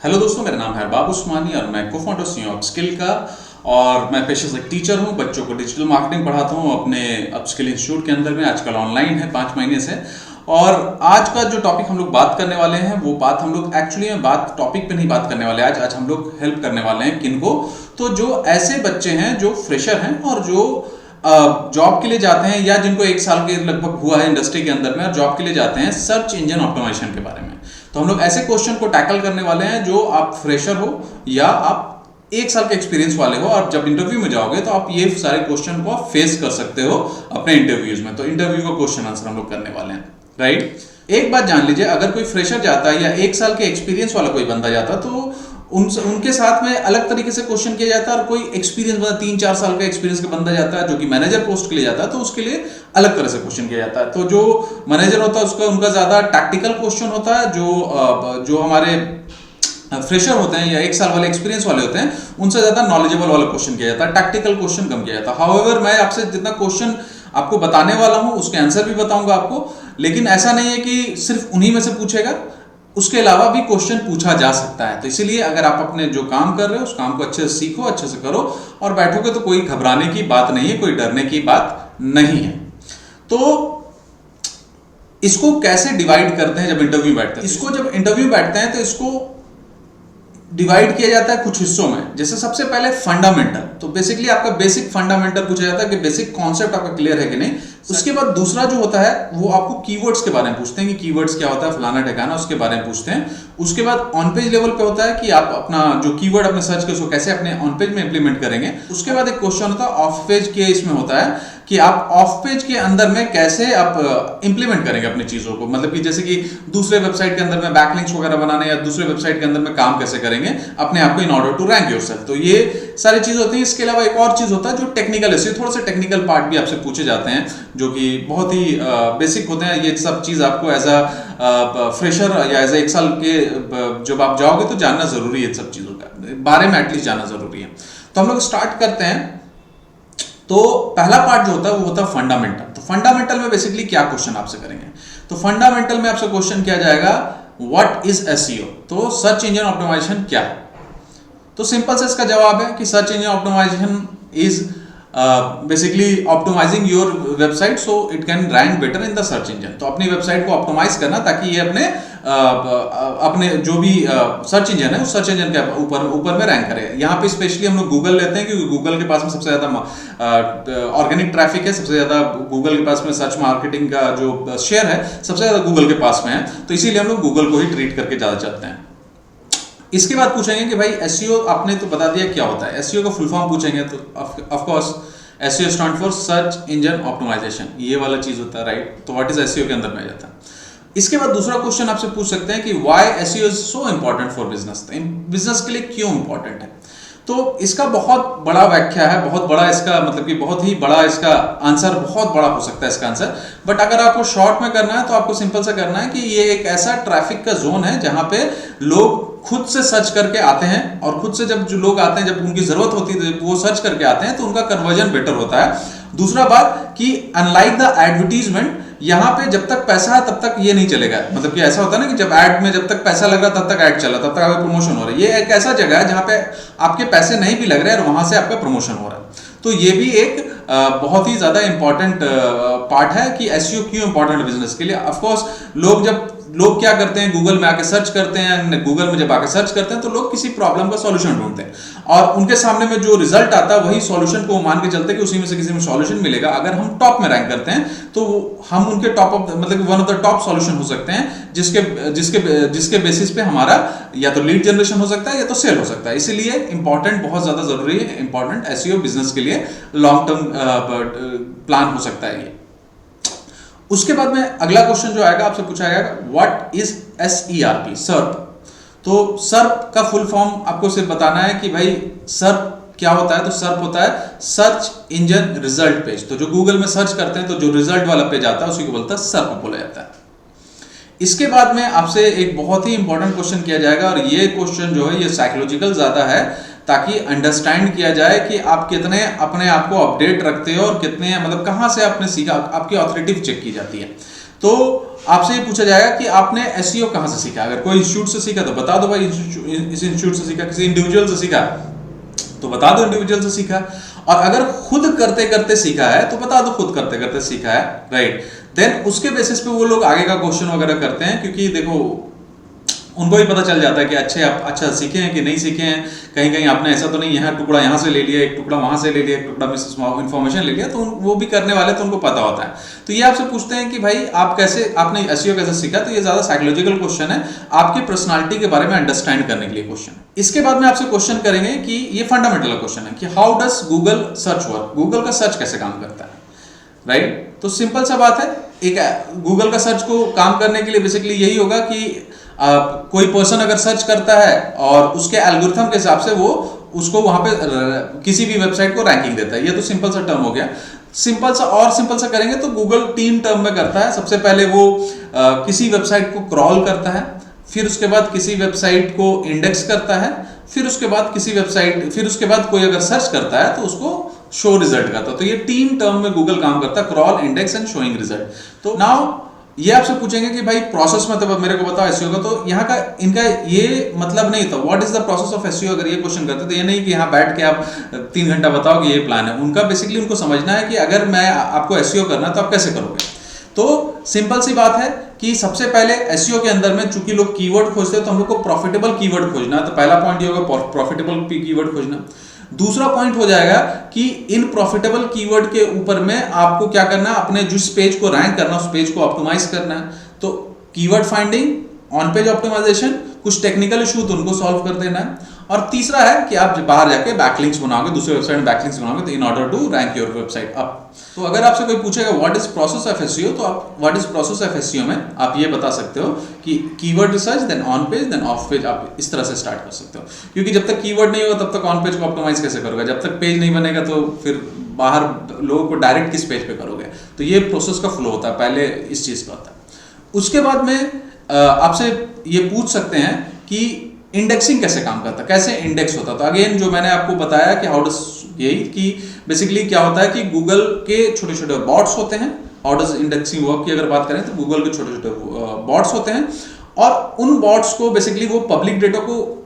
Hello दोस्तों, मेरा नाम है अरबाब उस्मानी और मैं को फाउंडर सीईओ अपस्किल का। और मैं पेशे से एक टीचर हूं, बच्चों को डिजिटल मार्केटिंग पढ़ाता हूं अपने अपस्किल इंस्टीट्यूट के अंदर में। आजकल ऑनलाइन है 5 महीने से। और आज का जो टॉपिक हम लोग बात करने वाले हैं वो बात हम लोग एक्चुअली में बात टॉपिक पे नहीं बात करने वाले। आज हम लोग हेल्प करने वाले हैं किनको, तो जो ऐसे बच्चे हैं जो फ्रेशर हैं और जो जॉब के लिए जाते हैं या जिनको 1 साल के लगभग हुआ है इंडस्ट्री के अंदर में और जॉब के लिए जाते हैं, सर्च इंजन ऑप्टिमाइजेशन के बारे में। तो हम लोग ऐसे क्वेश्चन को टैकल करने वाले हैं जो आप फ्रेशर हो या आप 1 साल के एक्सपीरियंस वाले हो, और जब इंटरव्यू में जाओगे तो आप ये सारे क्वेश्चन को आप फेस कर सकते हो अपने इंटरव्यूज में। तो इंटरव्यू का क्वेश्चन आंसर हम लोग करने वाले हैं, राइट। एक बात जान लीजिए, अगर कोई फ्रेशर जाता है या 1 साल के एक्सपीरियंस वाला कोई बंदा जाता तो उनके साथ में अलग तरीके से क्वेश्चन किया जाता है। और कोई एक्सपीरियंस बंदा 3-4 साल का एक्सपीरियंस का बंदा जाता है जो कि मैनेजर पोस्ट के लिए जाता है, तो उसके लिए अलग तरह से क्वेश्चन किया जाता है। तो जो मैनेजर होता है उसका उनका ज्यादा टैक्टिकल क्वेश्चन होता है, जो हमारे फ्रेशर होते हैं या 1 साल वाले एक्सपीरियंस वाले होते हैं उनसे ज्यादा नॉलेजेबल वाला क्वेश्चन किया जाता है, टैक्टिकल क्वेश्चन कम किया जाता है। हाउएवर, मैं आपसे जितना क्वेश्चन आपको बताने वाला हूं उसके आंसर भी बताऊंगा आपको, लेकिन ऐसा नहीं है कि सिर्फ उन्हीं में से पूछेगा, उसके अलावा भी क्वेश्चन पूछा जा सकता है। तो इसीलिए अगर आप अपने जो काम कर रहे हो उस काम को अच्छे से सीखो, अच्छे से करो और बैठोगे तो कोई घबराने की बात नहीं है, कोई डरने की बात नहीं है। तो इसको कैसे डिवाइड करते हैं जब इंटरव्यू बैठते हैं? इसको जब इंटरव्यू बैठते हैं तो इसको डिवाइड किया जाता है कुछ हिस्सों में। जैसे सबसे पहले फंडामेंटल, तो बेसिकली आपका बेसिक फंडामेंटल पूछा जाता है कि बेसिक कॉन्सेप्ट आपका क्लियर है कि नहीं। उसके बाद दूसरा जो होता है वो आपको कीवर्ड्स के बारे में पूछते हैं कि कीवर्ड्स क्या होता है, फलाना ठिकाना, उसके बारे में पूछते हैं। उसके बाद ऑन पेज लेवल पे होता है कि आप अपना जो कीवर्ड अपने सर्च के उसको कैसे अपने ऑन पेज में इंप्लीमेंट करेंगे। उसके बाद एक क्वेश्चन होता है ऑफ पेज के, इसमें होता है कि आप ऑफ पेज के अंदर में कैसे आप इंप्लीमेंट करेंगे अपनी चीजों को। मतलब कि जैसे कि दूसरे वेबसाइट के अंदर में बैकलिंक्स वगैरह बनाने या दूसरे वेबसाइट के अंदर में काम कैसे करेंगे अपने आप को in order to rank yourself. तो ये सारी चीज होती है। इसके अलावा एक और चीज होता है जो टेक्निकल है, थोड़ा सा टेक्निकल पार्ट भी आपसे पूछे जाते हैं जो कि बहुत ही बेसिक होते हैं। ये सब चीज आपको एज अ फ्रेशर या एज 1 साल के जब आप जाओगे तो जानना जरूरी है, सब चीजों का बारे में एटलीस्ट जानना जरूरी है। तो हम लोग स्टार्ट करते हैं। तो पहला पार्ट जो होता है वो होता है फंडामेंटल। तो फंडामेंटल में बेसिकली क्या क्वेश्चन आपसे करेंगे, तो फंडामेंटल में आपसे क्वेश्चन किया जाएगा व्हाट इज एसईओ, तो सर्च इंजन ऑप्टिमाइजेशन क्या है। तो सिंपल से इसका जवाब है कि search engine optimisation is basically optimising your website so it can rank better in the search engine. तो अपनी वेबसाइट को ऑप्टिमाइज करना ताकि ये अपने जो भी सर्च इंजन है उस सर्च इंजन के ऊपर में रैंक करे। यहाँ पे स्पेशली हम लोग गूगल लेते हैं क्योंकि गूगल के पास में सबसे ज्यादा ऑर्गेनिक ट्रैफिक है, सबसे ज्यादा गूगल के पास में सर्च मार्केटिंग का जो शेयर है सबसे ज्यादा गूगल के पास में है। तो इसीलिए हम लोग गूगल को ही ट्रीट करके ज्यादा चाहते हैं। इसके बाद पूछेंगे कि भाई एसईओ आपने तो बता दिया क्या होता है, एसईओ का फुल फॉर्म पूछेंगे तो of course SEO stand for search engine optimisation, ये वाला चीज होता है, राइट। तो व्हाट इज एसईओ के अंदर में आ जाता है। इसके बाद दूसरा क्वेश्चन आपसे पूछ सकते हैं कि why SEO is so important for business, business के लिए क्यों इंपॉर्टेंट है। तो इसका बहुत बड़ा व्याख्या है, बहुत बड़ा इसका मतलब कि बहुत ही बड़ा इसका आंसर, बहुत बड़ा हो सकता है इसका आंसर। बट अगर आपको शॉर्ट में करना है तो आपको सिंपल सा करना है कि ये एक ऐसा ट्रैफिक का जोन है जहां पे लोग खुद से सर्च करके आते हैं, और खुद से जब जो लोग आते हैं जब उनकी जरूरत होती है तो वो सर्च करके आते हैं तो उनका कन्वर्जन बेटर होता है। दूसरा बात कि अनलाइक द एडवर्टीजमेंट, यहां पे जब तक पैसा है तब तक ये नहीं चलेगा। मतलब कि ऐसा होता है ना कि जब ऐड में जब तक पैसा लग रहा तब तक ऐड चला, तब तक आपका प्रमोशन हो रहा है। ये एक ऐसा जगह है जहां पे आपके पैसे नहीं भी लग रहे हैं और वहां से आपका प्रमोशन हो रहा है। तो ये भी एक बहुत ही ज्यादा इंपॉर्टेंट पार्ट है कि एसईओ क्यों इंपॉर्टेंट है बिजनेस के लिए। ऑफ कोर्स लोग क्या करते हैं, गूगल में आके सर्च करते हैं, गूगल में जब आके सर्च करते हैं तो लोग किसी प्रॉब्लम का सॉल्यूशन ढूंढते हैं और उनके सामने में जो रिजल्ट आता है वही सॉल्यूशन को मान के चलते हैं कि उसी में से किसी में सॉल्यूशन मिलेगा। अगर हम टॉप में रैंक करते हैं तो हम उनके टॉप ऑफ मतलब one of the top solution हो सकते हैं जिसके बेसिस पे हमारा या तो लीड जनरेशन हो सकता है या तो सेल हो सकता है। इसीलिए इंपॉर्टेंट, बहुत ज्यादा जरूरी है, इंपॉर्टेंट एसईओ बिजनेस के लिए लॉन्ग टर्म प्लान हो सकता है ये। उसके बाद में अगला क्वेश्चन जो आएगा आपसे पूछा जाएगा व्हाट इज SERP, सर्प। तो सर्प का फुल फॉर्म आपको सिर्फ बताना है कि भाई सर्प क्या होता है। तो सर्प होता है सर्च इंजन रिजल्ट पेज। तो जो गूगल में सर्च करते हैं तो जो रिजल्ट वाला पेज आता है उसी को बोलता है सर्प बोला जाता है। इसके बाद में आपसे एक बहुत ही इंपॉर्टेंट क्वेश्चन किया जाएगा और ये क्वेश्चन जो है ये साइकोलॉजिकल ज्यादा है ताकि अंडरस्टैंड किया जाए कि आप कितने अपने आप को अपडेट रखते हो और कितने मतलब कहां से आपने सीखा, आपकी ऑथोरिटी चेक की जाती है। तो आपसे ये पूछा जाएगा कि आपने एसईओ कहाँ से सीखा। अगर कोई इंस्टीट्यूट से सीखा तो बता दो भाई इस इंस्टीट्यूट से सीखा, किसी इंडिविजुअल से सीखा तो बता दो इंडिविजुअल से सीखा, और अगर खुद करते करते सीखा है तो बता दो खुद करते करते सीखा है, राइट। देन उसके बेसिस पे वो लोग आगे का क्वेश्चन वगैरह करते हैं, क्योंकि देखो उनको भी पता चल जाता है कि अच्छे आप अच्छा सीखे हैं कि नहीं सीखे हैं, कहीं कहीं आपने ऐसा तो नहीं यहाँ टुकड़ा यहाँ से ले लिया, एक टुकड़ा वहां से ले लिया, एक टुकड़ा मिस इन्फॉर्मेशन ले लिया, तो वो भी करने वाले तो उनको पता होता है। तो ये आपसे पूछते हैं कि भाई आपने एसईओ कैसे सीखा, तो ये ज्यादा साइकोलॉजिकल क्वेश्चन है, आपकी पर्सनालिटी के बारे में अंडरस्टैंड करने के लिए क्वेश्चन है। इसके बाद में आपसे क्वेश्चन करेंगे कि ये फंडामेंटल क्वेश्चन है कि how does Google search work, Google का सर्च कैसे काम करता है, राइट। तो सिंपल सा बात है, एक गूगल का सर्च को काम करने के लिए बेसिकली यही होगा कि कोई पर्सन अगर सर्च करता है और उसके एल्गोरिथम के हिसाब से वो उसको वहां पे किसी भी वेबसाइट को रैंकिंग देता है। ये तो सिंपल सा टर्म हो गया। सिंपल सा करेंगे तो गूगल 3 टर्म में करता है। सबसे पहले वो किसी वेबसाइट को क्रॉल करता है, फिर उसके बाद किसी वेबसाइट को इंडेक्स करता है, फिर उसके बाद कोई अगर सर्च करता है तो उसको शो रिजल्ट करता है। तो ये 3 टर्म में गूगल काम करता है, crawl, index and showing result. तो नाउ ये आपसे पूछेंगे कि भाई प्रोसेस मतलब मेरे को बताओ एसईओ का, तो यहाँ का इनका ये मतलब नहीं था what is the process of SEO. अगर ये क्वेश्चन करते तो ये नहीं कि यहाँ बैठ के आप 3 घंटा बताओ कि ये प्लान है। उनका बेसिकली उनको समझना है कि अगर मैं आपको एसईओ करना तो आप कैसे करोगे। तो सिंपल सी बात है कि सबसे पहले एसईओ के अंदर में चूंकि लोग कीवर्ड खोजते हैं तो हम लोग को प्रॉफिटेबल कीवर्ड खोजना है। तो पहला पॉइंट ये होगा प्रॉफिटेबल कीवर्ड खोजना। दूसरा पॉइंट हो जाएगा कि इन प्रॉफिटेबल कीवर्ड के ऊपर में आपको क्या करना है, अपने जिस पेज को रैंक करना उस पेज को ऑप्टिमाइज करना है। तो keyword finding, on page optimisation, कुछ टेक्निकल इशू तो उनको सॉल्व कर देना है। और तीसरा है कि आप बाहर जाके बैकलिंक्स बनाओगे, दूसरे वेबसाइट में बैकलिंक्स बनाओगे तो in order to rank your website up. तो अगर आपसे कोई पूछेगा what is process of SEO, तो आप what is process of SEO में आप ये बता सकते हो कि keyword research, then on page, then off page. आप इस तरह से स्टार्ट कर सकते हो, क्योंकि जब तक कीवर्ड नहीं होगा तब तक ऑन पेज को ऑप्टिमाइज कैसे करोगे, जब तक पेज नहीं बनेगा तो फिर बाहर लोगों को डायरेक्ट किस पेज पे करोगे। तो ये प्रोसेस का फ्लो होता है, पहले इस चीज का होता है। उसके बाद में आपसे ये पूछ सकते हैं कि इंडेक्सिंग कैसे काम करता है, कैसे इंडेक्स होता है। तो अगेन जो मैंने आपको बताया कि हाउ डज, यही कि बेसिकली क्या होता है कि गूगल के छोटे छोटे बॉट्स होते हैं। हाउ डज इंडेक्सिंग वर्क की अगर बात करें तो गूगल के छोटे छोटे बॉट्स होते हैं, और उन बॉट्स को बेसिकली वो पब्लिक डेटा को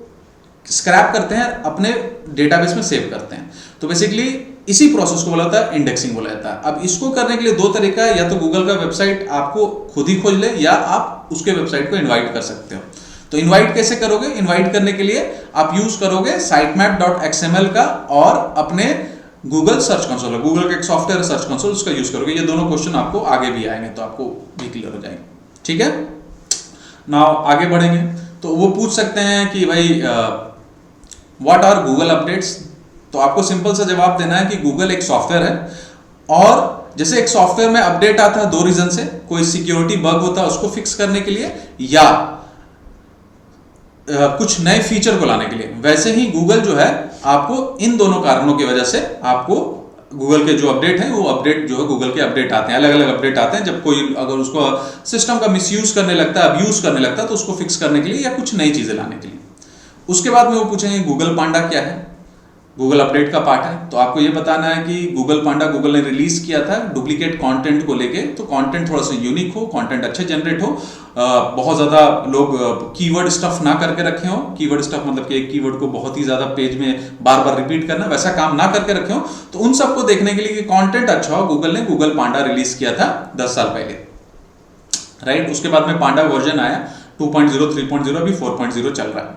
स्क्रैप करते हैं, अपने डेटाबेस में सेव करते हैं। तो बेसिकली इसी प्रोसेस को बोला जाता है इंडेक्सिंग बोला जाता है। अब इसको करने के लिए 2 तरीका है, या तो गूगल का वेबसाइट आपको खुद ही खोज ले, या आप उसके वेबसाइट को इनवाइट कर सकते हो। तो इनवाइट कैसे करोगे? इनवाइट करने के लिए आप यूज करोगे sitemap.xml का और अपने गूगल सर्च कंसोल, गूगल का एक सॉफ्टवेयर सर्च कंसोल, उसका यूज करोगे। ये दोनों क्वेश्चन आपको आगे भी आएंगे तो आपको भी क्लियर हो जाएंगे, ठीक है। नाउ आगे बढ़ेंगे तो वो पूछ सकते हैं कि भाई व्हाट आर गूगल अपडेट्स। तो आपको सिंपल सा जवाब देना है कि गूगल एक सॉफ्टवेयर है, और जैसे एक सॉफ्टवेयर में अपडेट आता है 2 रीजन से, कोई सिक्योरिटी बग होता है उसको फिक्स करने के लिए, या कुछ नए फीचर को लाने के लिए, वैसे ही गूगल जो है आपको इन दोनों कारणों की वजह से आपको गूगल के जो अपडेट हैं वो अपडेट जो है गूगल के अपडेट आते हैं, अलग अलग अपडेट आते हैं। जब कोई अगर उसको सिस्टम का मिसयूज करने लगता है, अब्यूज करने लगता है, तो उसको फिक्स करने के लिए या कुछ नई चीजें लाने के लिए। उसके बाद में वो पूछेंगे गूगल पांडा क्या है, गूगल अपडेट का पार्ट है। तो आपको ये बताना है कि गूगल पांडा गूगल ने रिलीज किया था डुप्लीकेट कंटेंट को लेके। तो कंटेंट थोड़ा सा यूनिक हो, कंटेंट अच्छे जनरेट हो, बहुत ज्यादा लोग कीवर्ड स्टफ ना करके रखे हो। कीवर्ड स्टफ मतलब कि एक कीवर्ड को बहुत ही ज्यादा पेज में बार बार रिपीट करना, वैसा काम ना करके रखे हो। तो उन सबको देखने के लिए कि कंटेंट अच्छा हो, गूगल ने गूगल पांडा रिलीज किया था 10 साल पहले, राइट। उसके बाद में पांडा वर्जन आया 2.0, 3.0, अभी 4.0 चल रहा है।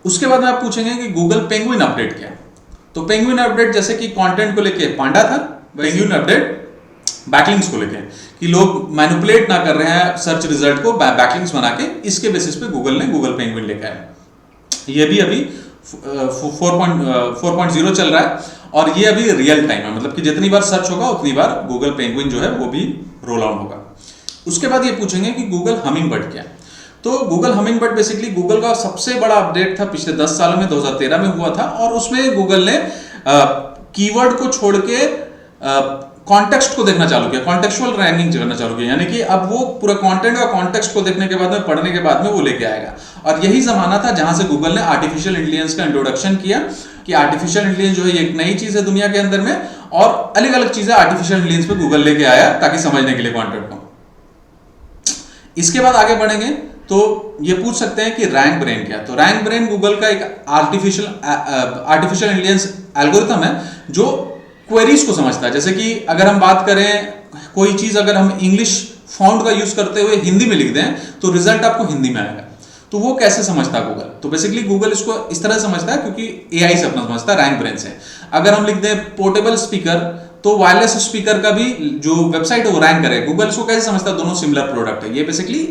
उसके बाद में आप पूछेंगे कि गूगल पेंगुइन अपडेट क्या है। तो पेंगुइन अपडेट जैसे कि कंटेंट को लेके पांडा था, पेंगुइन अपडेट बैकलिंक्स को लेके, कि लोग मैनिपुलेट ना कर रहे हैं सर्च रिजल्ट को बैकलिंक्स बना के, इसके बेसिस पे गूगल ने गूगल पेंगुइन लेकर आया। ये भी अभी 4.0 चल रहा है, और ये अभी रियल टाइम है, मतलब कि जितनी बार सर्च होगा उतनी बार गूगल पेंगुइन जो है वो भी रोल आउट होगा। उसके बाद ये पूछेंगे कि गूगल हमिंगबर्ड क्या है। तो गूगल हमिंगबर्ड बेसिकली गूगल का सबसे बड़ा अपडेट था पिछले 10 सालों में, 2013 में हुआ था, और उसमें गूगल ने कीवर्ड को छोड़ के कॉन्टेक्स्ट को देखना चालू किया, कॉन्टेक्चुअल रैंकिंग करना चालू किया। यानी कि अब वो पूरा कंटेंट और कॉन्टेक्स्ट को देखने के बाद में, पढ़ने के बाद में वो लेके आएगा। और यही जमाना था जहां से गूगल ने आर्टिफिशियल इंटेलिजेंस का इंट्रोडक्शन किया, कि आर्टिफिशियल इंटेलिजेंस जो है एक नई चीज है दुनिया के अंदर में, और अलग अलग चीजें आर्टिफिशियल इंटेलिजेंस पे गूगल लेके आया ताकि समझने के लिए कंटेंट को। इसके बाद आगे बढ़ेंगे तो ये पूछ सकते हैं कि रैंक ब्रेन क्या है। तो रैंक ब्रेन गूगल का एक आर्टिफिशियल इंटेलिजेंस एल्गोरिथम है जो क्वेरीज को समझता है। जैसे कि अगर हम बात करें कोई चीज अगर हम इंग्लिश फॉन्ट का यूज करते हुए हिंदी में लिख दें तो रिजल्ट आपको हिंदी में आएगा। तो वो कैसे समझता है गूगल? तो बेसिकली गूगल इसको इस तरह समझता है क्योंकि एआई से अपना समझता है, रैंक ब्रेन से। अगर हम लिख दें पोर्टेबल स्पीकर तो वायरलेस स्पीकर का भी जो वेबसाइट है वो रैंक करेगा। गूगल इसको कैसे समझता है? दोनों सिमिलर प्रोडक्ट है। ये बेसिकली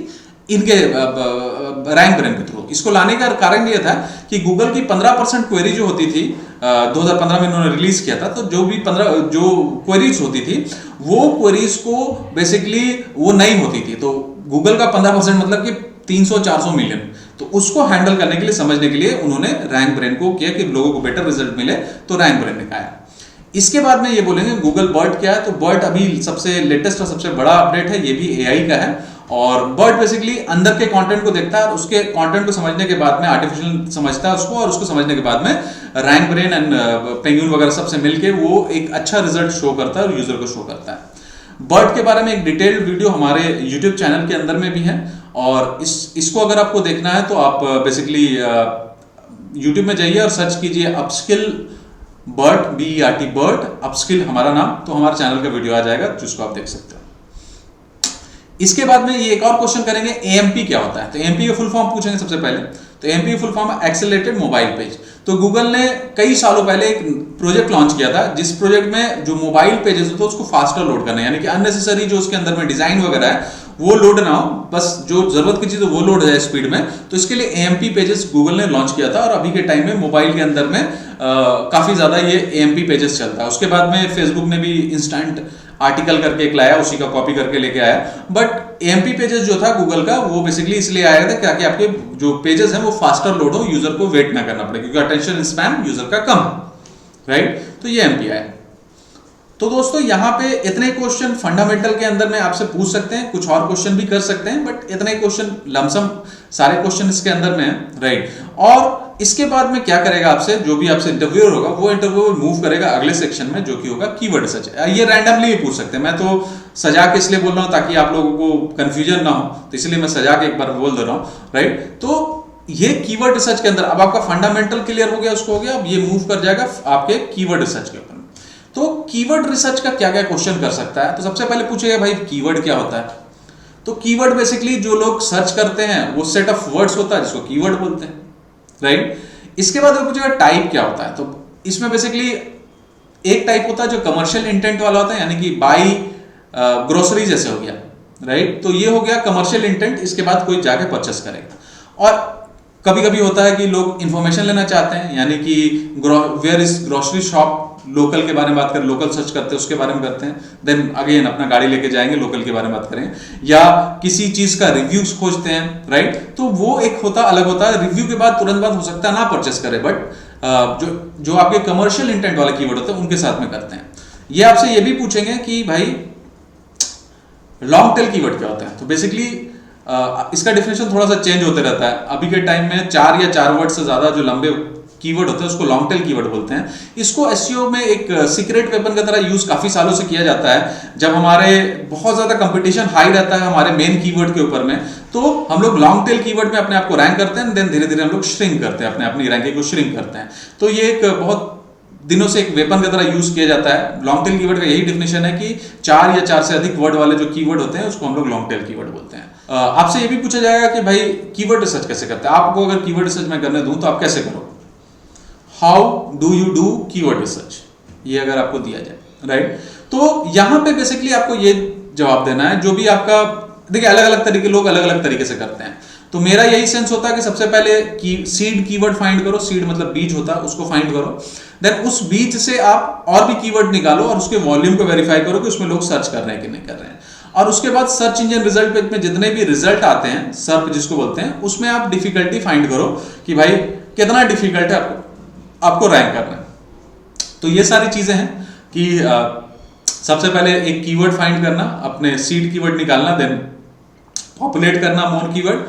इनके रैंक ब्रेन के थ्रू इसको लाने का कारण ये था कि गूगल की 15% क्वेरी जो होती थी 2015 में इन्होंने रिलीज किया था। तो जो भी 15 जो क्वेरीज होती थी वो क्वेरीज को बेसिकली वो नहीं होती थी। तो गूगल का 15% मतलब कि 300-400 मिलियन। तो उसको हैंडल करने के लिए, समझने के लिए उन्होंने रैंक ब्रेन को किया कि लोगों को बेटर रिजल्ट मिले, तो रैंक ब्रेन निकाला। इसके बाद में ये बोलेंगे गूगल बर्ड क्या है। तो बर्ड अभी सबसे लेटेस्ट और सबसे बड़ा अपडेट है, ये भी एआई का है। और बर्ड बेसिकली अंदर के कंटेंट को देखता है और उसके कंटेंट को समझने के बाद में आर्टिफिशियल समझता है उसको, और उसको समझने के बाद में रैंक ब्रेन एंड पेंगुइन वगैरह सबसे मिलके वो एक अच्छा रिजल्ट शो करता है और यूजर को शो करता है। बर्ड के बारे में एक डिटेल्ड वीडियो हमारे YouTube चैनल के अंदर में भी है, और इसको अगर आपको देखना है तो आप बेसिकली YouTube में जाइए और सर्च कीजिए upskill bird, BERT bird upskill हमारा नाम, तो हमारे चैनल का वीडियो आ जाएगा जिसको आप देख सकते हो। इसके बाद में ये एक और क्वेश्चन करेंगे, AMP क्या होता है। तो AMP का फुल फॉर्म पूछेंगे सबसे पहले। तो AMP का फुल फॉर्म है एक्सेलरेटेड मोबाइल पेज। तो गूगल ने कई सालों पहले एक प्रोजेक्ट लॉन्च किया था जिस प्रोजेक्ट में जो मोबाइल पेजेस होते हैं उसको फास्टर लोड करना है, यानी कि अननेसेसरी जो उसके अंदर में डिजाइन वगैरह है वो लोड ना हो, बस जो जरूरत की चीज है वो लोड हो जाए स्पीड में। तो इसके लिए AMP पेजेस गूगल ने लॉन्च किया था, और अभी के टाइम में मोबाइल के अंदर में काफी ज्यादा ये AMP पेजेस चलता है। उसके बाद में फेसबुक ने भी इंस्टेंट आर्टिकल करके एक लाया, उसी का कॉपी करके लेके आया। बट AMP पेजेस जो था गूगल का वो बेसिकली इसलिए आया था ताकि आपके जो पेजेस हैं वो फास्टर लोड हो, यूजर को वेट ना करना पड़े, क्योंकि अटेंशन स्पैन यूजर का कम, राइट। तो ये AMP आया। तो दोस्तों यहाँ पे इतने क्वेश्चन फंडामेंटल के अंदर में आपसे पूछ सकते हैं, कुछ और क्वेश्चन भी कर सकते हैं, बट इतने क्वेश्चन लमसम सारे क्वेश्चन इसके अंदर में है, राइट। और इसके बाद में क्या करेगा, आपसे जो भी आपसे इंटरव्यूअर होगा वो इंटरव्यूअर मूव करेगा अगले सेक्शन में जो कि होगा कीवर्ड रिसर्च। ये रैंडमली भी पूछ सकते हैं, मैं तो सजा के इसलिए बोल रहा हूँ ताकि आप लोगों को कंफ्यूजन ना हो, तो इसलिए मैं सजा के एक बार बोल दे रहा हूँ, राइट। तो ये कीवर्ड रिसर्च के अंदर अब आपका फंडामेंटल क्लियर हो गया, उसको हो गया, अब ये मूव कर जाएगा आपके कीवर्ड रिसर्च के ऊपर। तो कीवर्ड रिसर्च का क्या क्या क्वेश्चन कर सकता है। तो सबसे पहले पूछेगा भाई कीवर्ड क्या होता है। तो कीवर्ड बेसिकली जो लोग सर्च करते हैं वो सेट ऑफ वर्ड्स होता है जिसको कीवर्ड बोलते हैं, राइट। इसके बाद वो पूछेगा टाइप क्या होता है। तो इसमें बेसिकली एक टाइप होता है जो कमर्शियल इंटेंट वाला होता है, यानी कि बाई ग्रोसरी जैसे हो गया, राइट। तो ये हो गया कमर्शियल इंटेंट, इसके बाद कोई जाके परचेस करेगा। और कभी कभी होता है कि लोग इंफॉर्मेशन लेना चाहते हैं, यानी कि where is grocery shop, local के बारे में बात करें, लोकल सर्च करते हैं उसके बारे में करते हैं, देन अगेन अपना गाड़ी लेके जाएंगे लोकल के बारे में बात करें, या किसी चीज का रिव्यूज खोजते हैं, राइट। तो वो एक होता अलग होता है, रिव्यू के बाद तुरंत बाद हो सकता है ना परचेस करे, बट जो आपके कमर्शियल इंटेंट वाले कीवर्ड होते हैं उनके साथ में करते हैं। ये आपसे ये भी पूछेंगे कि भाई लॉन्ग टेल कीवर्ड क्या होता है। तो बेसिकली इसका डेफिनेशन थोड़ा सा चेंज होते रहता है। अभी के टाइम में 4 या 4 वर्ड से ज्यादा जो लंबे कीवर्ड होते हैं उसको लॉन्ग टेल कीवर्ड बोलते हैं। इसको एसईओ में एक सीक्रेट वेपन की तरह यूज काफी सालों से किया जाता है। जब हमारे बहुत ज्यादा कंपटीशन हाई रहता है हमारे मेन कीवर्ड के ऊपर में, तो हम लोग लॉन्ग टेल कीवर्ड में अपने आप को रैंक करते हैं, देन धीरे धीरे हम लोग श्रिंक करते हैं, अपनी रैंकिंग को श्रिंक करते हैं। तो ये एक बहुत दिनों से एक वेपन की तरह यूज किया जाता है। लॉन्ग टेल कीवर्ड का यही डेफिनेशन है कि 4 या 4 से अधिक वर्ड वाले जो कीवर्ड होते हैं उसको हम लोग लॉन्ग टेल कीवर्ड बोलते हैं। आपसे ये भी पूछा जाएगा कि भाई कीवर्ड रिसर्च कैसे करते हैं। आपको अगर कीवर्ड रिसर्च मैं करने दूं तो आप कैसे करोगे, how do you do keyword research, ये अगर आपको दिया जाए, राइट। तो यहां पे बेसिकली आपको ये जवाब देना है जो भी आपका, देखिए अलग अलग तरीके लोग अलग अलग तरीके से करते हैं। तो मेरा यही सेंस होता है कि सबसे पहले सीड कीवर्ड फाइंड करो, सीड मतलब बीज होता है, उसको फाइंड करो, देन उस बीज से आप और भी कीवर्ड निकालो और उसके वॉल्यूम को वेरीफाई करो कि उसमें लोग सर्च कर रहे हैं कि नहीं कर रहे हैं। और उसके बाद सर्च इंजन रिजल्ट पेज में जितने भी रिजल्ट आते हैं, सर्प जिसको बोलते हैं, उसमें आप डिफिकल्टी फाइंड करो कि भाई कितना डिफिकल्ट है आपको रैंक करना है। तो ये सारी चीजें हैं कि सबसे पहले एक कीवर्ड फाइंड करना, अपने सीड कीवर्ड निकालना, देन पॉपुलेट करना मोर कीवर्ड,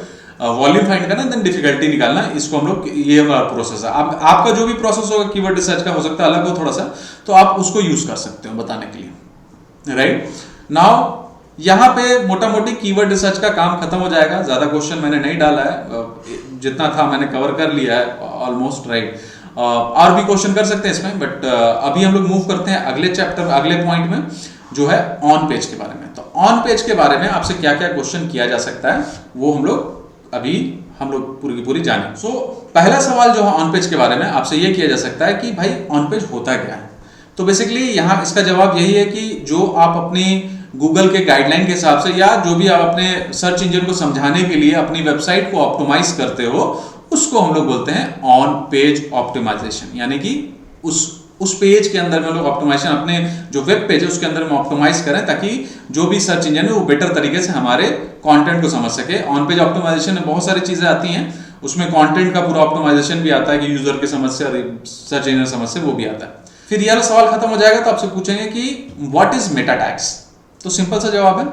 वॉल्यूम फाइंड करना, देन डिफिकल्टी निकालना। इसको हम लोग, ये प्रोसेस है। आपका जो भी प्रोसेस होगा कीवर्ड रिसर्च का हो सकता है अलग हो थोड़ा सा, तो आप उसको यूज कर सकते हो बताने के लिए, राइट। नाउ यहाँ पे मोटा मोटी कीवर्ड रिसर्च का काम खत्म हो जाएगा। ज्यादा क्वेश्चन मैंने नहीं डाला है, जितना था मैंने कवर कर लिया है ऑलमोस्ट, राइट। और भी क्वेश्चन कर सकते हैं इसमें, बट अभी हम लोग मूव करते हैं अगले चैप्टर, अगले पॉइंट में, जो है ऑन पेज के बारे में। तो ऑन पेज के बारे में आपसे क्या क्या क्वेश्चन किया जा सकता है वो हम लोग पूरी की पूरी जाने। सो पहला सवाल जो है ऑन पेज के बारे में आपसे ये किया जा सकता है कि भाई ऑन पेज होता क्या है। तो बेसिकली यहाँ इसका जवाब यही है कि जो आप अपनी गूगल के गाइडलाइन के हिसाब से या जो भी आप अपने सर्च इंजन को समझाने के लिए अपनी वेबसाइट को ऑप्टिमाइज करते हो, उसको हम लोग बोलते हैं ऑन पेज ऑप्टिमाइजेशन। यानी कि उस पेज के अंदर में लोग ऑप्टिमाइजेशन, अपने जो वेब पेज है उसके अंदर में ऑप्टिमाइज करें ताकि जो भी सर्च इंजन है वो बेटर तरीके से हमारे कंटेंट को समझ सके। ऑन पेज ऑप्टिमाइजेशन में बहुत सारी चीजें आती हैं, उसमें कंटेंट का पूरा ऑप्टिमाइजेशन भी आता है कि यूजर की समस्या, सर्च इंजन समस्या, वो भी आता है। फिर यह सवाल खत्म हो जाएगा तो आपसे पूछेंगे कि व्हाट इज मेटा टैग्स। तो सिंपल सा जवाब है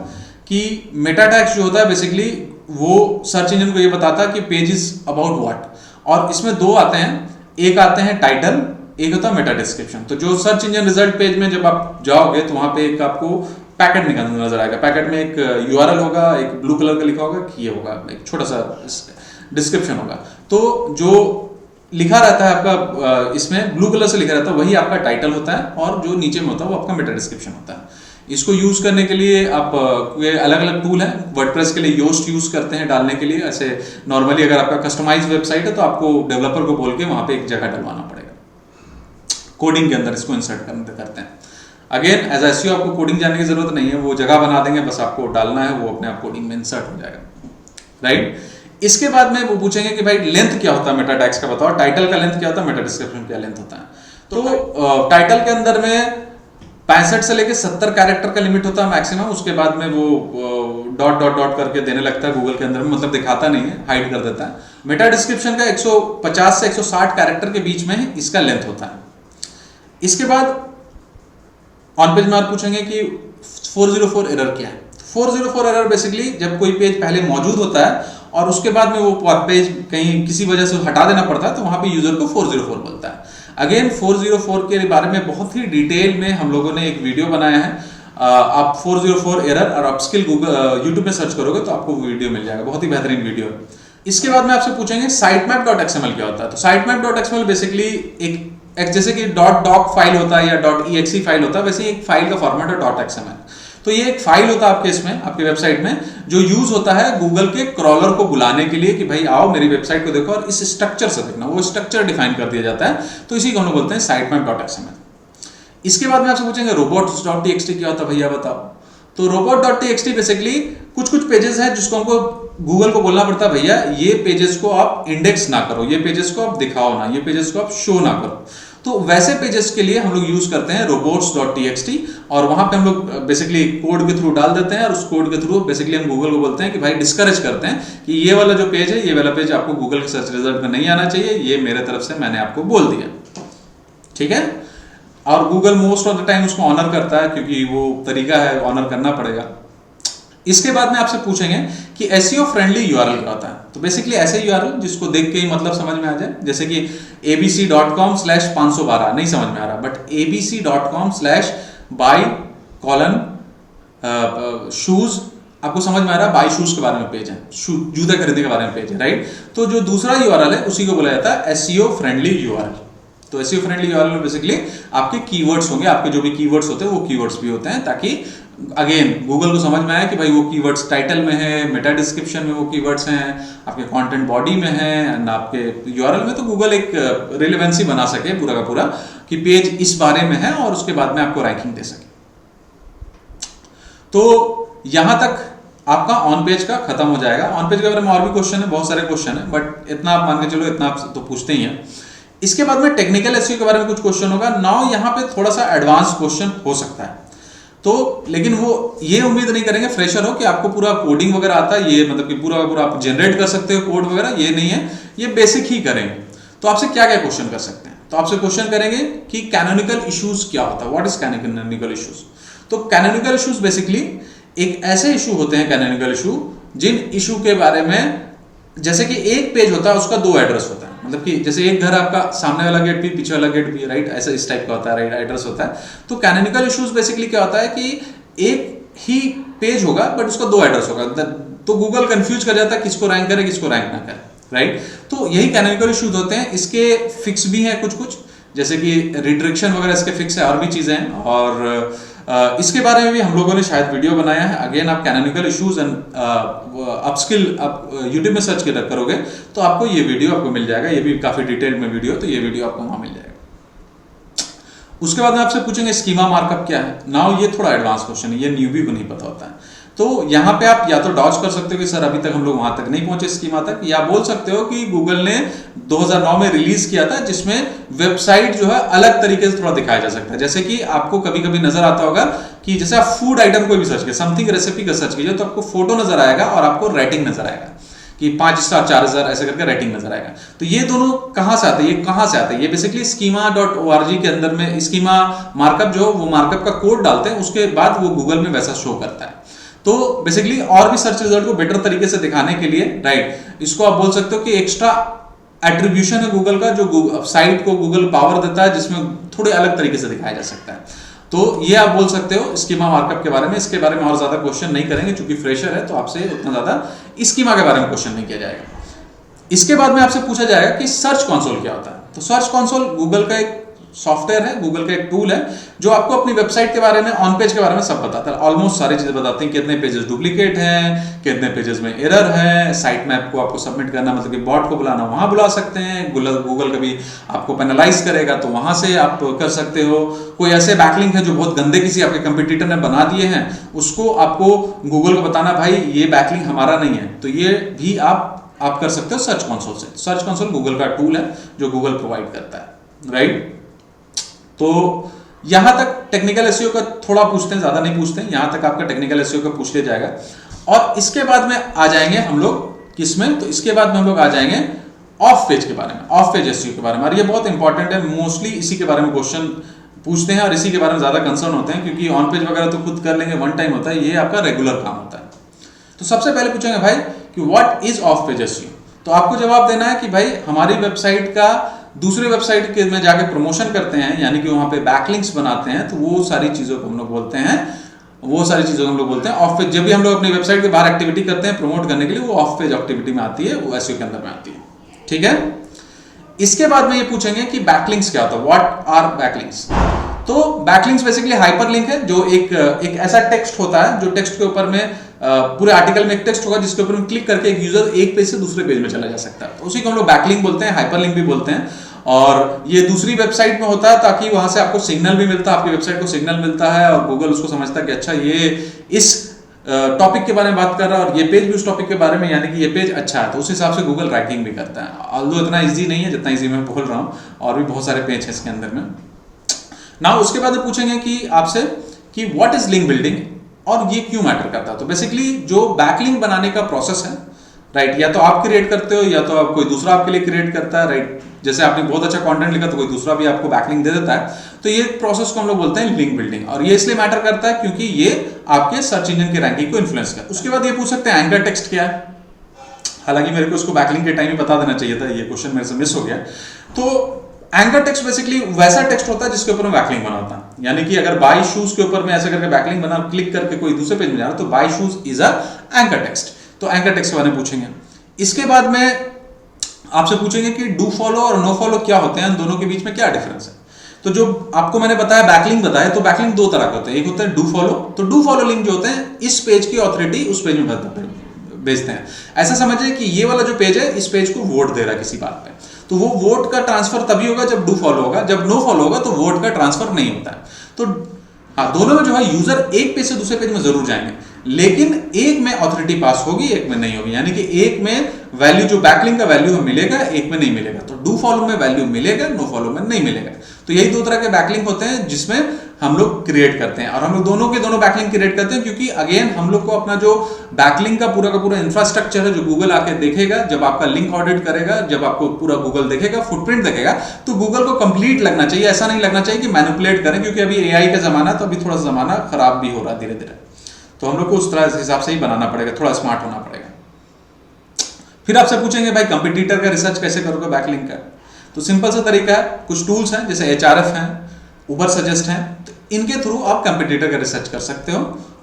कि मेटा टैग्स जो होता है बेसिकली वो सर्च इंजन को ये बताता है कि पेज इज अबाउट व्हाट। और इसमें दो आते हैं, एक आते हैं टाइटल, एक होता है मेटा डिस्क्रिप्शन। तो जो सर्च इंजन रिजल्ट पेज में जब आप जाओगे तो वहां पे एक आपको पैकेट नजर आएगा। पैकेट में एक यूआरएल होगा, एक ब्लू कलर का लिखा होगा कि ये होगा, एक छोटा सा डिस्क्रिप्शन होगा। तो जो लिखा रहता है आपका, इसमें ब्लू कलर से लिखा रहता है, वही आपका टाइटल होता है, और जो नीचे में होता है वो आपका मेटा डिस्क्रिप्शन होता है। इसको यूज करने के लिए आप अलग अलग टूल हैं। वर्डप्रेस के लिए योस्ट यूज करते हैं डालने के लिए। ऐसे नॉर्मली अगर आपका कस्टमाइज वेबसाइट है तो आपको डेवलपर को बोल के वहां पे एक जगह डलवाना पड़ेगा, कोडिंग के अंदर इसको इंसर्ट करते हैं। अगेन एज एसईओ आपको कोडिंग जानने की जरूरत नहीं है, वो जगह बना देंगे, बस आपको डालना है, वो अपने आप कोडिंग में इंसर्ट हो जाएगा, राइट। इसके बाद में वो पूछेंगे कि भाई लेंथ क्या होता है मेटा टैग्स का, बताओ। टाइटल का लेंथ क्या होता है, मेटा डिस्क्रिप्शन क्या लेंथ होता है। तो टाइटल के अंदर में 65 से लेके 70 कैरेक्टर का लिमिट होता है मैक्सिमम। उसके बाद में वो डॉट डॉट डॉट करके देने लगता है गूगल के अंदर में, मतलब दिखाता नहीं है, हाइड कर देता है। मेटा डिस्क्रिप्शन का 150 से 160 कैरेक्टर के बीच में इसका लेंथ होता है। इसके बाद ऑन पेज में आप पूछेंगे कि 404 एरर क्या है। 404 एरर बेसिकली जब कोई पेज पहले मौजूद होता है और उसके बाद में वो पेज कहीं किसी वजह से हटा देना पड़ता है, तो वहां पे यूजर को 404 बोलता है। अगेन 404 के बारे में बहुत ही डिटेल में हम लोगों ने एक वीडियो बनाया है। आप 404 एरर और अपस्किल गूगल यूट्यूब में सर्च करोगे तो आपको वो वीडियो मिल जाएगा, बहुत ही बेहतरीन वीडियो है। इसके बाद में आपसे पूछेंगे sitemap.xml क्या होता है। तो sitemap.xml बेसिकली एक जैसे कि .doc फाइल होता है या .exe फाइल होता है, वैसे एक फाइल का फॉर्मेट है .xml। तो ये एक फाइल होता है आपके इसमें, आपकी वेबसाइट में, जो यूज होता है गूगल के क्रॉलर को बुलाने के लिए कि भाई आओ मेरी वेबसाइट को देखो और इस स्ट्रक्चर से देखना। वो स्ट्रक्चर डिफाइन कर दिया जाता है, तो इसी को हम लोग बोलते हैं sitemap.xml। इसके बाद में आपसे पूछेंगे robots.txt क्या होता है भैया बताओ। तो robot.txt बेसिकली कुछ पेजेस हैं जिसको हमको गूगल को बोलना पड़ता है भैया ये पेजेस को आप इंडेक्स ना करो, ये पेजेस को आप दिखाओ ना, ये पेजेस को आप शो ना करो। तो वैसे पेजेस के लिए हम लोग यूज करते हैं robots.txt, और वहां पे हम लोग बेसिकली कोड के थ्रू डाल देते हैं, और उस कोड के थ्रू बेसिकली हम गूगल को बोलते हैं कि भाई डिस्करेज करते हैं कि ये वाला जो पेज है, ये वाला पेज आपको गूगल के सर्च रिजल्ट में नहीं आना चाहिए, ये मेरे तरफ से मैंने आपको बोल दिया, ठीक है। और Google most of the time उसको ऑनर करता है, क्योंकि वो तरीका है, ऑनर करना पड़ेगा। इसके बाद में आपसे पूछेंगे कि एसईओ फ्रेंडली यूआरएल क्या होता है। तो बेसिकली ऐसे यूआरएल जिसको देख के ही मतलब समझ में आ जाए, जैसे कि abc.com/512 नहीं समझ में आ रहा, बट abc.com/buy:शूज आपको समझ में आ रहा है, बाय शूज के बारे में पेज है, जूते खरीदने के बारे में पेज है, राइट। तो जो दूसरा यूआरएल है उसी को बोला जाता है एसईओ फ्रेंडली यूआरएल। तो एसईओ फ्रेंडली यूआरएल में बेसिकली आपके कीवर्ड्स होंगे, आपके जो भी कीवर्ड्स होते हैं वो कीवर्ड्स भी होते हैं, ताकि अगेन गूगल को समझ में आए कि भाई वो कीवर्ड्स टाइटल में है, मेटा डिस्क्रिप्शन में वो कीवर्ड्स हैं, आपके कंटेंट बॉडी में है, एंड आपके यूआरएल में, तो गूगल एक रिलेवेंसी बना सके पूरा का पूरा कि पेज इस बारे में है, और उसके बाद में आपको रैंकिंग दे सके। तो यहां तक आपका ऑन पेज का खत्म हो जाएगा। ऑन पेज के बारे में और भी क्वेश्चन है, बहुत सारे क्वेश्चन है, बट इतना आप मान के चलो, इतना आप तो पूछते ही हैं। इसके बाद में टेक्निकल एसईओ के बारे में कुछ क्वेश्चन होगा। नाउ यहाँ पे थोड़ा सा एडवांस क्वेश्चन हो सकता है, तो लेकिन वो ये उम्मीद नहीं करेंगे फ्रेशर हो कि आपको पूरा कोडिंग वगैरह आता है, ये मतलब कि पूरा आप जनरेट कर सकते हो कोड वगैरह, ये नहीं है, ये बेसिक ही करेंगे। तो आपसे क्या क्या क्वेश्चन कर सकते हैं, तो आपसे क्वेश्चन करेंगे कि कैनोनिकल इश्यूज क्या होता है, व्हाट इज कैनोनिकल इश्यूज। तो कैनोनिकल इश्यूज बेसिकली एक ऐसे इशू होते हैं, कैनोनिकल इशू, जिन इशू के बारे में, जैसे कि एक पेज होता है उसका दो एड्रेस होता है, मतलब कि जैसे एक घर आपका सामने वाला गेट भी पीछे वाला गेट भी, राइट, ऐसा इस टाइप का होता है, राइट, एड्रेस होता है। तो कैनोनिकल इश्यूज बेसिकली क्या होता है कि एक ही पेज होगा बट उसका 2 एड्रेस होगा, तो गूगल कंफ्यूज कर जाता है किसको रैंक करे किसको रैंक ना करे, राइट। तो यही कैनोनिकल इश्यूज होते हैं। इसके फिक्स भी हैं कुछ जैसे कि रिडायरेक्शन वगैरह इसके फिक्स है, और भी चीजें हैं, और इसके बारे में भी हम लोगों ने शायद वीडियो बनाया है। अगेन आप कैनोनिकल इश्यूज एंड अपस्किल आप यूट्यूब में सर्च करोगे तो आपको ये वीडियो आपको मिल जाएगा, ये भी काफी डिटेल में वीडियो, तो ये वीडियो आपको वहां मिल जाएगा। उसके बाद में आपसे पूछेंगे स्कीमा मार्कअप क्या है। नाउ ये थोड़ा एडवांस क्वेश्चन है, ये न्यूबी को नहीं पता होता है, तो यहाँ पे आप या तो डॉज कर सकते हो कि सर अभी तक हम लोग वहां तक नहीं पहुंचे स्कीमा तक, या बोल सकते हो कि गूगल ने 2009 में रिलीज किया था जिसमें वेबसाइट जो है अलग तरीके से थोड़ा दिखाया जा सकता है। जैसे कि आपको कभी कभी नजर आता होगा कि जैसे आप फूड आइटम कोई भी सर्च कीजिए, समथिंग रेसिपी का सर्च कीजिए, तो आपको फोटो नजर आएगा और आपको रेटिंग नजर आएगा कि 5 स्टार 4000 ऐसे करके रेटिंग नजर आएगा। तो ये दोनों कहां से आते हैं, ये कहां से आते हैं, ये बेसिकली schema.org के अंदर में स्कीमा मार्कअप जो वो मार्कअप का कोड डालते हैं, उसके बाद वो गूगल में वैसा शो करता है। तो बेसिकली और भी सर्च रिजल्ट को बेटर तरीके से दिखाने के लिए, राइट, इसको आप बोल सकते हो कि एक्स्ट्रा एट्रीब्यूशन है गूगल का, जो साइट को गूगल पावर देता है, जिसमें थोड़े अलग तरीके से दिखाया जा सकता है। तो ये आप बोल सकते हो स्कीमा मार्कअप के बारे में। इसके बारे में और ज्यादा क्वेश्चन नहीं करेंगे क्योंकि फ्रेशर है, तो आपसे उतना ज्यादा स्कीमा के बारे में क्वेश्चन नहीं किया जाएगा। इसके बाद में आपसे पूछा जाएगा कि सर्च कंसोल क्या होता है। तो सर्च कंसोल गूगल का एक सॉफ्टवेयर है, गूगल का एक टूल है जो आपको अपनी वेबसाइट के बारे में, ऑन पेज के बारे में सब बताता है। ऑलमोस्ट सारी चीजें बताते हैं, कितने पेजेस डुप्लीकेट हैं, कितने पेजेस में एरर है, साइट मैप को आपको सबमिट करना, मतलब कि बॉट को बुलाना वहां बुला सकते हैं, गूगल कभी आपको पेनलाइज करेगा तो वहां से आप कर सकते हो। कोई ऐसे बैकलिंक है जो बहुत गंदे किसी आपके कंपटीटर ने बना दिए हैं, उसको आपको गूगल को बताना भाई ये बैकलिंक हमारा नहीं है, तो ये भी आप कर सकते हो सर्च कंसोल से। सर्च कंसोल गूगल का टूल है जो गूगल प्रोवाइड करता है, राइट। तो यहां तक टेक्निकल एसईओ का थोड़ा पूछते हैं, ज्यादा नहीं पूछते हैं, यहां तक आपका टेक्निकल एसईओ का पूछ लिया जाएगा। और इसके बाद में आ जाएंगे हम लोग किसमें, तो इसके बाद में हम लोग आ जाएंगे ऑफ पेज के बारे में, ऑफ पेज एसईओ के बारे में। और ये बहुत इंपॉर्टेंट है, मोस्टली इसी के बारे में क्वेश्चन पूछते हैं और इसी के बारे में ज्यादा कंसर्न होते हैं, क्योंकि ऑन पेज वगैरह तो खुद कर लेंगे, वन टाइम होता है, ये आपका रेगुलर काम होता है। तो सबसे पहले पूछेंगे भाई कि what is of page SEO. तो आपको जवाब देना है कि भाई हमारी वेबसाइट का दूसरे वेबसाइट के में जाके प्रमोशन करते हैं, यानी कि वहां पे बैकलिंक्स बनाते हैं, तो वो सारी चीजों को हम लोग बोलते हैं, वो सारी चीजों को हम लोग बोलते हैं ऑफ पेज। जब भी हम लोग अपनी वेबसाइट के बाहर एक्टिविटी करते हैं प्रमोट करने के लिए, वो ऑफ पेज एक्टिविटी में आती है, वो एसईओ के अंदर में आती है, ठीक है। इसके बाद में ये पूछेंगे कि बैकलिंक्स क्या होता है, व्हाट आर बैकलिंक्स। तो बैकलिंक्स बेसिकली हाइपरलिंक है, जो एक ऐसा टेक्स्ट होता है जो टेक्स्ट के ऊपर में पूरे आर्टिकल में एक टेक्स्ट होगा जिसके ऊपर क्लिक करके एक यूजर एक पेज से दूसरे पेज में चला जा सकता है, तो उसी को हम लोग बैकलिंक बोलते हैं, हाइपरलिंक भी बोलते हैं। और ये दूसरी वेबसाइट में होता है ताकि वहां से आपको सिग्नल भी मिलता है, आपकी वेबसाइट को सिग्नल मिलता है, और गूगल उसको समझता है कि अच्छा ये इस टॉपिक के बारे में बात कर रहा है और ये पेज भी उस टॉपिक के बारे में, यानी कि ये पेज अच्छा है, तो उस हिसाब से गूगल रैंकिंग भी करता है। ऑल्दो इतना इजी नहीं है जितना इजी मैं बोल रहा हूँ, और भी बहुत सारे पेज है इसके अंदर में। ना उसके बाद पूछेंगे कि आपसे कि व्हाट इज लिंक बिल्डिंग और ये क्यों मैटर करता है। तो बेसिकली जो बैकलिंक बनाने का प्रोसेस है, राइट, या तो आप क्रिएट करते हो या तो आप कोई दूसरा आपके लिए क्रिएट करता है, राइट। जैसे आपने बहुत अच्छा कंटेंट लिखा तो कोई दूसरा भी आपको बैकलिंक दे देता है, तो ये प्रोसेस को हम लोग बोलते हैं लिंक बिल्डिंग। और ये इसलिए मैटर करता है क्योंकि ये आपके सर्च इंजन की रैंकिंग को इन्फ्लुएंस करता है। उसके बाद ये पूछ सकते हैं एंकर टेक्स्ट क्या है। हालांकि मेरे को उसको बैकलिंक के टाइम ही बता देना चाहिए था, ये क्वेश्चन मेरे से मिस हो गया। तो एंकर टेक्स्ट बेसिकली वैसा टेक्स्ट होता है जिसके ऊपर बैकलिंक बना होता है, यानी कि अगर बाय शूज के ऊपर में ऐसे करके बैकलिंक बना, क्लिक करके कोई दूसरे पेज में जाना, तो bye shoes is a anchor text. तो एंकर टेक्स्ट के बारे में पूछेंगे। इसके बाद में आपसे पूछेंगे कि डू फॉलो और नो फॉलो क्या होते हैं, दोनों के बीच में क्या डिफरेंस है। तो जो आपको मैंने बताया बैकलिंक बताया, तो बैकलिंक दो तरह के होते हैं, एक होता है डू फॉलो। तो डू फॉलो लिंक जो होते हैं इस पेज की ऑथोरिटी उस पेज में भेजते हैं। ऐसा समझिए कि ये वाला जो पेज है इस पेज को वोट दे रहा है किसी बात पे, तो वो वोट का ट्रांसफर तभी होगा जब डू फॉलो होगा, जब नो फॉलो होगा तो वोट का ट्रांसफर नहीं होता है। तो हाँ, दोनों में जो है यूजर एक पेज से दूसरे पेज में जरूर जाएंगे, लेकिन एक में ऑथोरिटी पास होगी, एक में नहीं होगी, यानी कि एक में वैल्यू जो बैकलिंक का वैल्यू मिलेगा, एक में नहीं मिलेगा। तो डू फॉलो में वैल्यू मिलेगा, नो फॉलो में नहीं मिलेगा। तो यही दो तरह के बैकलिंक होते हैं जिसमें हम लोग क्रिएट करते हैं, और हम लोग दोनों के दोनों बैकलिंक क्रिएट करते हैं, क्योंकि अगेन हम लोग को अपना जो बैकलिंक का पूरा इंफ्रास्ट्रक्चर है जो गूगल आके देखेगा, जब आपका लिंक ऑडिट करेगा, जब आपको पूरा गूगल देखेगा, फुटप्रिंट देखेगा, तो गूगल को कंप्लीट लगना चाहिए। ऐसा नहीं लगना चाहिए कि मैनिपुलेट करें, क्योंकि अभी एआई का जमाना है, तो अभी थोड़ा सा जमाना खराब भी हो रहा है धीरे धीरे। तो हम लोग को उस तरह हिसाब से ही बनाना पड़ेगा, थोड़ा स्मार्ट होना पड़ेगा। फिर आपसे पूछेंगे भाई कंपटीटर का रिसर्च कैसे करोगे बैकलिंक का। तो सिंपल सा तरीका है, कुछ टूल्स हैं जैसे HRF हैं, उबर सजेस्ट हैं, तो इनके थ्रू आप कंपटीटर का रिसर्च कर सकते हो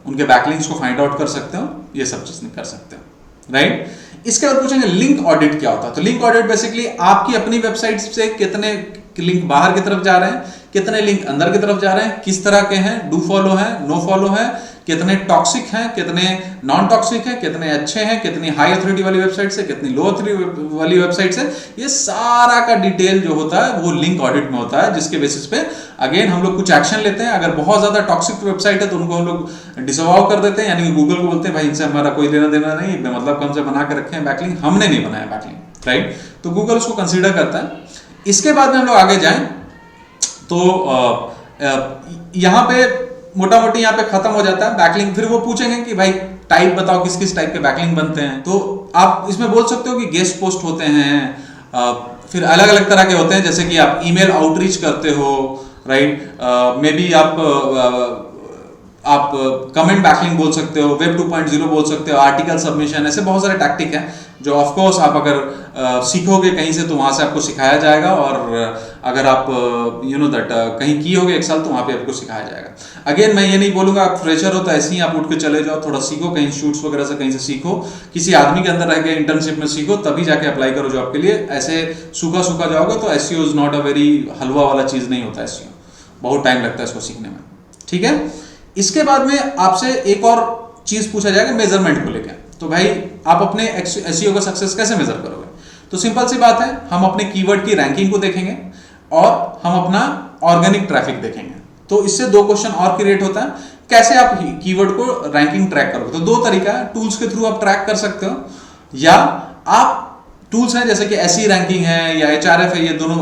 उनके बैकलिंक्स को फाइंड आउट कर सकते हो, ये सब चीजें कर सकते हो, राइट। इसके बाद पूछेंगे लिंक ऑडिट क्या होता है। तो लिंक ऑडिट बेसिकली आपकी अपनी वेबसाइट से कितने लिंक बाहर की तरफ जा रहे हैं, कितने लिंक अंदर की तरफ जा रहे हैं, किस तरह के हैं, डू फॉलो है, नो फॉलो है, कितने टॉक्सिक हैं, कितने नॉन टॉक्सिक हैं, कितने अच्छे हैं, कितनी हाई अथॉरिटी वाली वेबसाइट से, कितनी लो अथॉरिटी वाली वेबसाइट से, ये सारा का डिटेल जो होता है वो लिंक ऑडिट में होता है, जिसके बेसिस पे अगेन हम लोग कुछ एक्शन लेते हैं। अगर बहुत ज्यादा टॉक्सिक वेबसाइट है तो उनको हम लोग डिसअवाउ कर देते हैं, यानी कि गूगल को बोलते हैं भाई इनसे हमारा कोई लेना देना नहीं, मतलब कम से बना के रखे हैं बैकलिंक, हमने नहीं बनाया बैकलिंक, राइट। तो गूगल उसको कंसीडर करता है। इसके बाद में हम लोग आगे जाएं तो यहाँ पे मोटा मोटी यहाँ पे खत्म हो जाता है बैकलिंक। फिर वो पूछेंगे कि भाई टाइप बताओ, किस किस टाइप के बैकलिंक बनते हैं। तो आप इसमें बोल सकते हो कि गेस्ट पोस्ट होते हैं, फिर अलग अलग तरह के होते हैं, जैसे कि आप ईमेल आउटरीच करते हो, राइट, मे बी आप कमेंट बैकलिंक बोल सकते हो, वेब 2.0 बोल सकते हो, आर्टिकल सबमिशन, ऐसे बहुत सारे टैक्टिक हैं जो ऑफ कोर्स आप अगर सीखोगे कहीं से तो वहां से आपको सिखाया जाएगा, और अगर आप कहीं की होगे 1 साल तो वहां पे आपको सिखाया जाएगा। अगेन मैं ये नहीं बोलूंगा आप फ्रेशर हो तो ऐसे ही आप उठ के चले जाओ, थोड़ा सीखो, कहीं शूट्स वगैरह से कहीं से सीखो, किसी आदमी के अंदर रह के इंटर्नशिप में सीखो, तभी जाके अप्लाई करो जॉब के लिए। ऐसे सूखा सूखा जाओगे तो SEO is not a very halwa वाला चीज नहीं होता, एसईओ बहुत टाइम लगता है इसको सीखने में, ठीक है। इसके बाद में आपसे एक और चीज पूछा जाएगा मेजरमेंट को लेकर। तो भाई आप अपने एसईओ का सक्सेस कैसे मेजर करोगे? तो सिंपल सी बात है, हम अपने कीवर्ड की रैंकिंग को देखेंगे और हम अपना ऑर्गेनिक ट्रैफिक देखेंगे। तो इससे 2 क्वेश्चन और क्रिएट होता है, कैसे आप कीवर्ड को रैंकिंग ट्रैक करोगे। तो 2 तरीका है, टूल्स के थ्रू आप ट्रैक कर सकते हो, या आप टूल्स हैं जैसे कि एसई रैंकिंग है या एचआरएफ है, ये दोनों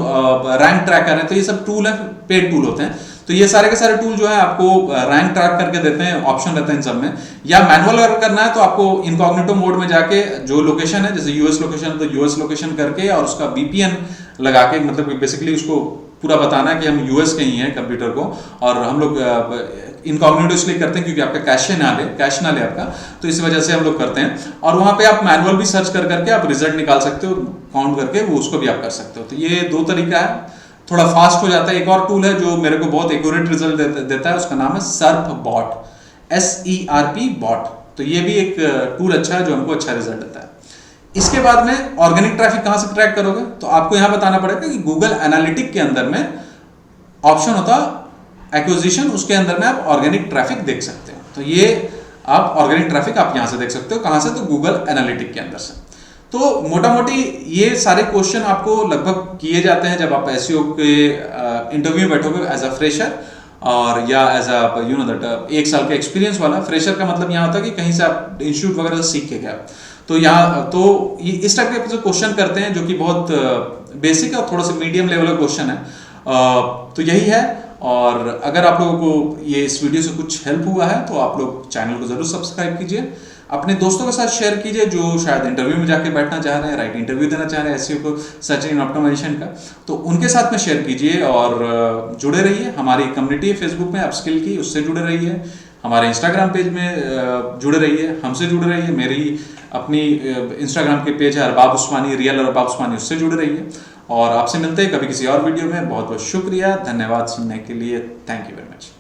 रैंक ट्रैकर है, तो ये सब टूल है, पेड टूल होते हैं। तो ये सारे के सारे टूल जो है आपको रैंक ट्रैक करके देते हैं, ऑप्शन रहता है इन सब में। या मैनुअल अगर करना है तो आपको इनकॉग्निटो मोड में जाके जो लोकेशन है, जैसे यूएस लोकेशन है तो यूएस लोकेशन करके और उसका वीपीएन लगा के, मतलब बेसिकली उसको पूरा बताना है कि हम यूएस के ही हैं कंप्यूटर को, और हम लोग इनकॉग्निटो इसलिए करते हैं क्योंकि आपका कैश ना ले आपका, तो इस वजह से हम लोग करते हैं। और वहां पे आप मैनुअल भी सर्च कर करके आप रिजल्ट निकाल सकते हो, काउंट करके वो उसको भी आप कर सकते हो। तो ये 2 तरीका है, थोड़ा फास्ट हो जाता है। एक और टूल है जो मेरे को बहुत एक्यूरेट रिजल्ट देता है, उसका नाम है सर्प बॉट, SERP बॉट। तो ये भी एक टूल अच्छा है जो हमको अच्छा रिजल्ट देता है। इसके बाद में ऑर्गेनिक ट्रैफिक कहां से ट्रैक करोगे, तो आपको यहां बताना पड़ेगा कि गूगल एनालिटिक के अंदर में ऑप्शन होता एक्विजिशन, उसके अंदर में आप ऑर्गेनिक ट्रैफिक देख सकते हो। तो ये आप ऑर्गेनिक ट्रैफिक आप यहां से देख सकते हो, कहां से, तो गूगल एनालिटिक के अंदर से। तो मोटा मोटी ये सारे क्वेश्चन आपको लगभग किए जाते हैं जब आप एसईओ के इंटरव्यू में बैठोगे एज अ फ्रेशर, और या एज अ 1 साल का एक्सपीरियंस वाला। फ्रेशर का मतलब यहाँ होता है कि कहीं से आप इंस्टीट्यूट वगैरह से सीख के गए। तो यहाँ तो इस टाइप के जो क्वेश्चन करते हैं जो कि बहुत बेसिक और थोड़ा सा मीडियम लेवल का क्वेश्चन है। तो यही है। और अगर आप लोगों को ये इस वीडियो से कुछ हेल्प हुआ है तो आप लोग चैनल को जरूर सब्सक्राइब कीजिए, अपने दोस्तों के साथ शेयर कीजिए जो शायद इंटरव्यू में जाके बैठना चाह रहे हैं, राइट इंटरव्यू देना चाह रहे हैं एसईओ को, सर्च इंजन ऑप्टिमाइजेशन का, तो उनके साथ में शेयर कीजिए और जुड़े रहिए। हमारी कम्युनिटी है फेसबुक में अपस्किल की, उससे जुड़े रहिए। हमारे इंस्टाग्राम पेज में जुड़े रहिए, हमसे जुड़े रहिए। मेरी अपनी इंस्टाग्राम के पेज है अरबाब उस्मानी, रियल अरबाब उस्मानी, उससे जुड़े रहिए। और आपसे मिलते हैं कभी किसी और वीडियो में। बहुत बहुत शुक्रिया, धन्यवाद सुनने के लिए, थैंक यू वेरी मच।